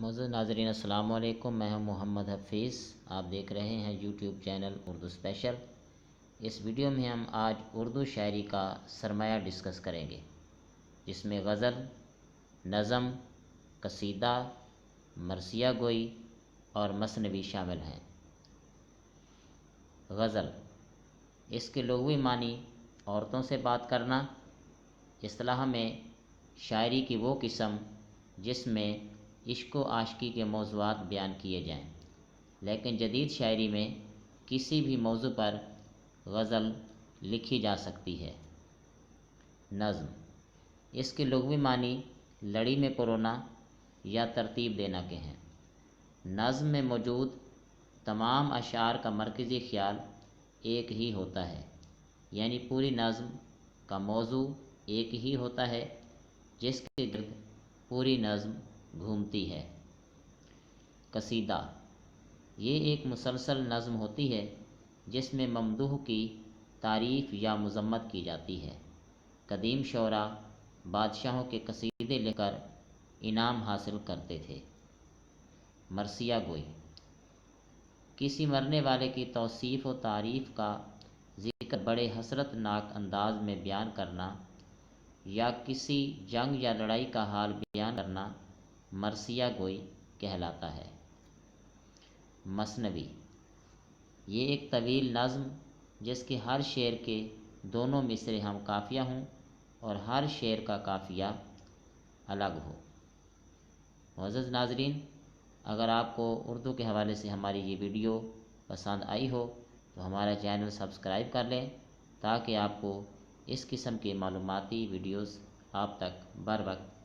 معزز ناظرین السلام علیکم، میں ہوں محمد حفیظ۔ آپ دیکھ رہے ہیں یوٹیوب چینل اردو اسپیشل۔ اس ویڈیو میں ہم آج اردو شاعری کا سرمایہ ڈسکس کریں گے، جس میں غزل، نظم، قصیدہ، مرثیہ گوئی اور مثنوی شامل ہیں۔ غزل، اس کے لغوی معنی عورتوں سے بات کرنا۔ اصطلاح میں شاعری کی وہ قسم جس میں عشق و عاشقی کے موضوعات بیان کیے جائیں، لیکن جدید شاعری میں کسی بھی موضوع پر غزل لکھی جا سکتی ہے۔ نظم، اس کے لغوی معنی لڑی میں پرونا یا ترتیب دینا کے ہیں۔ نظم میں موجود تمام اشعار کا مرکزی خیال ایک ہی ہوتا ہے، یعنی پوری نظم کا موضوع ایک ہی ہوتا ہے جس کے گرد پوری نظم گھومتی ہے۔ قصیدہ، یہ ایک مسلسل نظم ہوتی ہے جس میں ممدوح کی تعریف یا مذمت کی جاتی ہے۔ قدیم شعراء بادشاہوں کے قصیدے لکھ کر انعام حاصل کرتے تھے۔ مرثیہ گوئی، کسی مرنے والے کی توصیف و تعریف کا ذکر بڑے حسرت ناک انداز میں بیان کرنا یا کسی جنگ یا لڑائی کا حال بیان کرنا مرثیہ گوئی کہلاتا ہے۔ مثنوی، یہ ایک طویل نظم جس کے ہر شعر کے دونوں مصرے ہم قافیہ ہوں اور ہر شعر کا قافیہ الگ ہو۔ معزز ناظرین، اگر آپ کو اردو کے حوالے سے ہماری یہ ویڈیو پسند آئی ہو تو ہمارا چینل سبسکرائب کر لیں تاکہ آپ کو اس قسم کے معلوماتی ویڈیوز آپ تک بر وقت